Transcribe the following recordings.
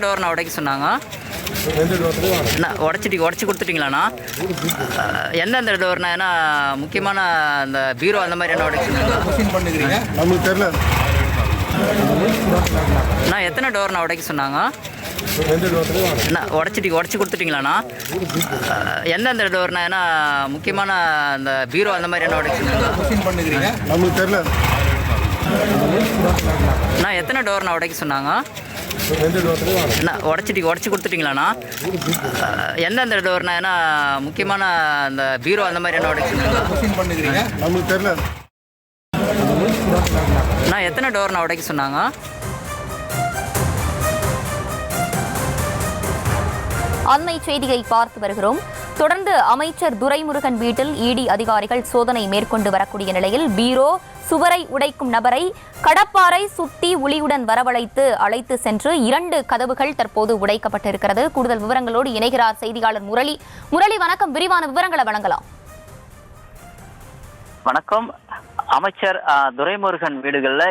டோர்ண்ணா உடைக்க சொன்னாங்க? என்ன உடச்சி கொடுத்துட்டீங்களாண்ணா? எந்தெந்த டோர்ண்ணா? ஏன்னா முக்கியமான அந்த பீரோ அந்த மாதிரி என்ன உடைக்க சொன்னாங்க? நமக்கு தெரியல. நான் எத்தனை டோர்ண்ணா உடைக்க சொன்னாங்க? என்ன உடச்சி கொடுத்துட்டீங்களாண்ணா? எந்தெந்த டோர்ண்ணா? ஏன்னா முக்கியமான அந்த பீரோ அந்த மாதிரி என்ன உடைக்க சொன்னாங்க? நமக்கு தெரியல. நான் எத்தனை டோர்ண்ணா உடைக்க சொன்னாங்க? என்ன உடச்சி கொடுத்துட்டீங்களாண்ணா? எந்தெந்த டோர்ண்ணா? ஏன்னா முக்கியமான அந்த பீரோ அந்த மாதிரி என்ன உடைக்க சொன்னாங்க? நமக்கு தெரியல. நான் எத்தனை டோர்ண்ணா உடைக்க சொன்னாங்க? அண்மை செய்தியை பார்த்து வருகிறோம். தொடர்ந்து அமைச்சர் துரைமுருகன் வீட்டில் இடி அதிகாரிகள் சோதனை மேற்கொண்டு வரக்கூடிய நிலையில் பீரோ சுவரை உடைக்கும் நபரை கடப்பாரை சுத்தி உளியுடன் வரவழைத்து அழைத்து சென்று 2 கதவுகள் தற்போது உடைக்கப்பட்டிருக்கிறது. கூடுதல் விவரங்களோடு இணைகிறார் செய்தியாளர் முரளி. முரளி, வணக்கம். விரிவான விவரங்களை வழங்கலாம். வணக்கம். அமைச்சர் துரைமுருகன் வீடில்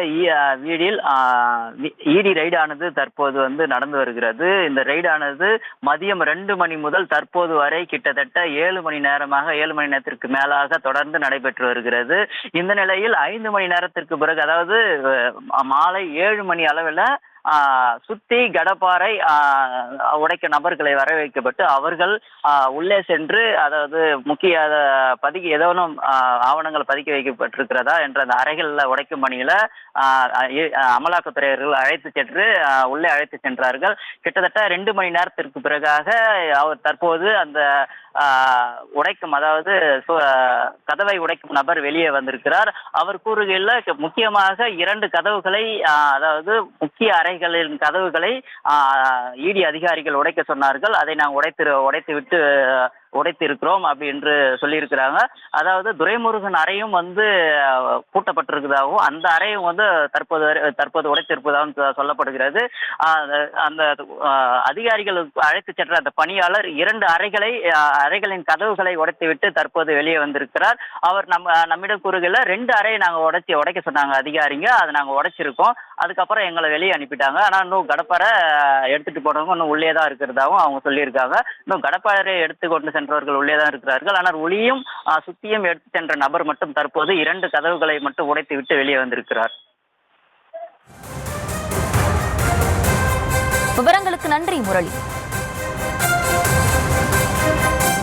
இடி ரைடு ஆனது தற்போது நடந்து வருகிறது. இந்த ரைடு ஆனது மதியம் 2 மணி முதல் தற்போது வரை கிட்டத்தட்ட 7 மணி நேரத்திற்கு மேலாக தொடர்ந்து நடைபெற்று வருகிறது. இந்த நிலையில் 5 மணி நேரத்திற்கு பிறகு, அதாவது மாலை 7 மணி அளவில் சுத்தி கடப்பாறை உடைக்க நபர்களை வர வைக்கப்பட்டு அவர்கள் உள்ளே சென்று, அதாவது முக்கிய ஏதோனும் ஆவணங்கள் பதுக்கி வைக்கப்பட்டிருக்கிறதா என்ற அந்த அறைகளில் உடைக்கும் பணியில அமலாக்கத்துறையர்கள் அழைத்து சென்று உள்ளே அழைத்து சென்றார்கள். கிட்டத்தட்ட 2 மணி நேரத்திற்கு பிறகாக அவர் தற்போது அந்த உடைக்கும், அதாவது கதவை உடைக்கும் நபர் வெளியே வந்திருக்கிறார். அவர் கூறுகையில் முக்கியமாக 2 கதவுகளை, அதாவது முக்கிய அறைகளின் கதவுகளை இடி அதிகாரிகள் உடைக்க சொன்னார்கள். அதை நாங்கள் உடைத்து இருக்கிறோம் அப்படி என்று சொல்லியிருக்கிறாங்க. அதாவது துரைமுருகன் அறையும் பூட்டப்பட்டிருக்கிறதாகவும் அந்த அறையும் தற்போது உடைத்திருப்பதாகவும் சொல்லப்படுகிறது. அந்த அதிகாரிகள் அழைத்து சென்ற அந்த பணியாளர் 2 அறைகளின் கதவுகளை உடைத்துவிட்டு தற்போது வெளியே வந்திருக்கிறார். அவர் நம்மிடம் கூறுகையில் 2 அறையை நாங்கள் உடைக்க சொன்னாங்க அதிகாரிங்க, அதை நாங்கள் உடைச்சிருக்கோம். அதுக்கப்புறம் எங்களை வெளியே அனுப்பிட்டாங்க. ஆனால் இன்னும் கடப்பாரை எடுத்துட்டு போனவங்க இன்னும் உள்ளே தான் இருக்கிறதாகவும் அவங்க சொல்லியிருக்காங்க. இன்னும் கடப்பாரை எடுத்துக்கொண்டு சென்றவர்கள் உள்ளே தான் இருக்கிறார்கள். ஆனால் ஒளியும் சுத்தியும் எடுத்து சென்ற நபர் மட்டும் தற்போது 2 கதவுகளை மட்டும் உடைத்து விட்டு வெளியே வந்திருக்கிறார். விவரங்களுக்கு நன்றி முரளி.